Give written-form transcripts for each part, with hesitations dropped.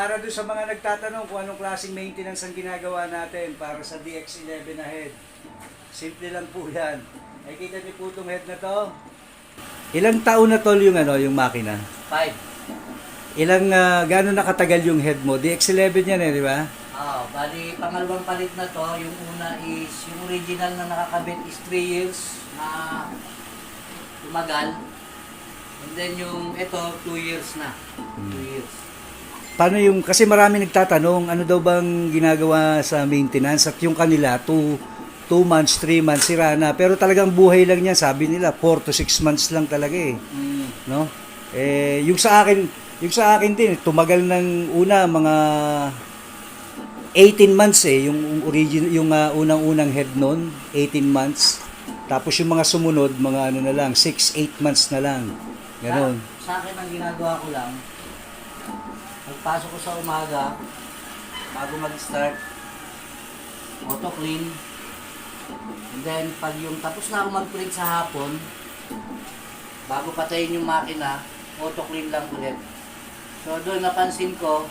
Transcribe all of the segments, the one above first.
para doon sa mga nagtatanong kung anong klaseng maintenance ang ginagawa natin para sa DX11 na head. Simple lang po yan. Ay kita niyo po itong head na to. Ilang taon na tol yung makina? 5. Gano'n nakatagal yung head mo? DX11 yan di ba? Bali, pangalawang palit na to. Yung una is, yung original na nakakabit is 3 years na tumagal. And then yung ito, 2 years na. 2 years. Paano yung, kasi marami nagtatanong, ano daw bang ginagawa sa maintenance at yung kanila, 2 months, 3 months, sira na. Pero talagang buhay lang yan, sabi nila, 4 to 6 months lang talaga no? Yung sa akin din, tumagal ng una, mga 18 months yung unang-unang head noon, 18 months. Tapos yung mga sumunod, mga na lang, 6-8 months na lang. Ganon. Sa akin, ang ginagawa ko lang, pagpasok ko sa umaga, bago mag-start, auto clean. And then, pag yung tapos na ako mag-print sa hapon, bago patayin yung makina, auto clean lang ulit. So, doon napansin ko,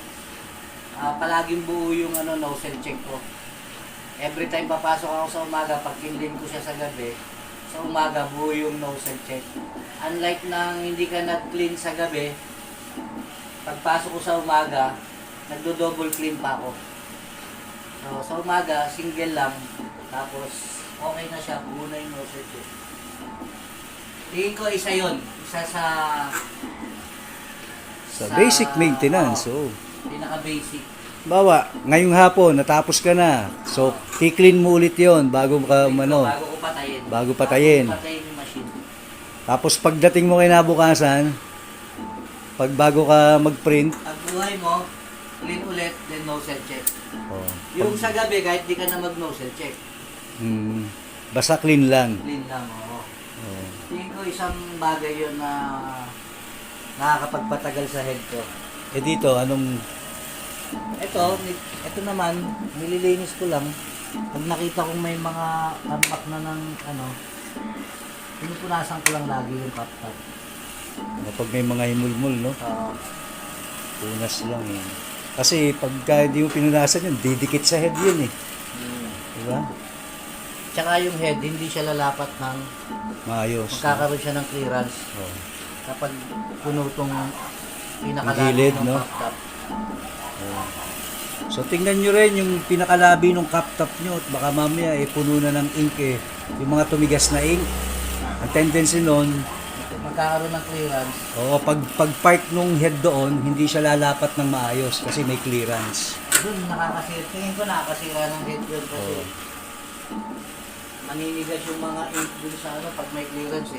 palaging buo yung nozzle check ko. Every time papasok ako sa umaga, pag kinlin ko siya sa gabi, sa umaga buo yung nozzle check. Unlike nang hindi ka nag-clean sa gabi, pagpasok ko sa umaga, nagdo-double clean pa ako. So, sa umaga, single lang, tapos okay na siya, buo na yung nozzle check. Tingin ko isa yun, isa sa basic maintenance, pinaka-basic. Bawa, ngayong hapon, natapos ka na. So, i-clean mo ulit yon bago ka Bago ko patayin. Bago patayin. Bago patayin yung machine. Tapos pagdating mo kinabukasan, bago ka mag-print, Pag buhay mo, clean ulit, then nozzle check. oh, Yung sa gabi, kahit di ka na mag-nozzle check, basta clean lang. clean lang, oo. Oh. Tingin ko isang bagay yun na nakakapagpatagal sa head ko. Dito, Ito naman, nililinis ko lang. Pag nakita kong may mga tampak na ng pinupunasan ko lang lagi yung top. Pag may mga himulmul, no? Punas lang Kasi pagka hindi mo pinunasan yun, didikit sa head yun Diba? Tsaka yung head, hindi siya lalapat ng Maayos. magkakaroon siya ng clearance. Oh. Kapag puno itong Gilid, pinakalabi ng no? top. So tingnan nyo rin yung pinakalabi ng cap top nyo at baka mamaya puno na ng ink yung mga tumigas na ink. Ang tendency nun, Magkakaroon ng clearance. pag park nung head doon, hindi siya lalapat ng maayos kasi may clearance. Doon nakakasira. Tingin ko nakakasira ng head yun kasi maninigas yung mga ink dun sa pag may clearance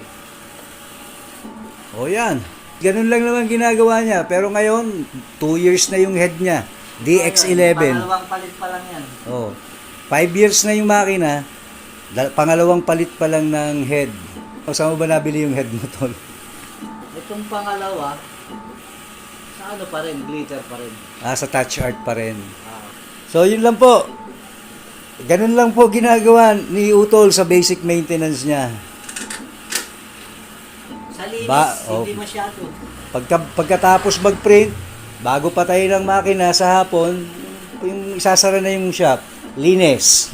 Yan. Ganun lang naman ginagawa niya. Pero ngayon, 2 years na yung head niya. DX11. Pangalawang palit pa lang yan. 5 years na yung makina. Pangalawang palit pa lang ng head. Saan mo ba nabili yung head mo, tol? Itong pangalawa, sa pa rin, glitter pa rin. Sa touch art pa rin. So, yun lang po. Ganun lang po ginagawa ni Utol sa basic maintenance niya. Sa linis, hindi masyado. Pagkatapos mag-print, bago patayin ang makina sa hapon, yung isasara na yung shop, linis.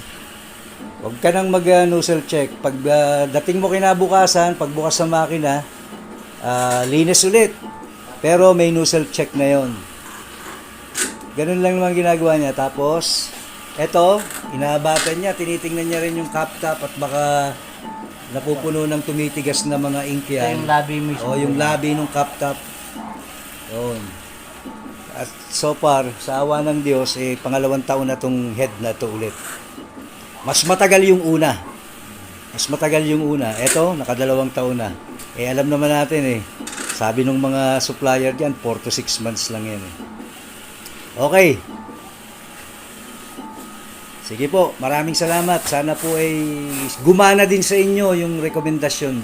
Huwag ka nang mag-nozzle check. Pag dating mo kinabukasan, pagbukas ng makina, linis ulit. Pero may nozzle check na yon. Ganun lang naman ginagawa niya. Tapos, eto, inaabatan niya, tinitingnan niya rin yung cap top at baka napupuno ng tumitigas na mga ink yan. Yung labi mismo. Yung labi ng cap top. Yun. At so far, sa awa ng Diyos, pangalawang taon na tong head na to ulit. Mas matagal yung una. Eto, nakadalawang taon na. Alam naman natin sabi ng mga supplier diyan, 4 to 6 months lang yan Okay. Sige po, maraming salamat. Sana po ay gumana din sa inyo yung rekomendasyon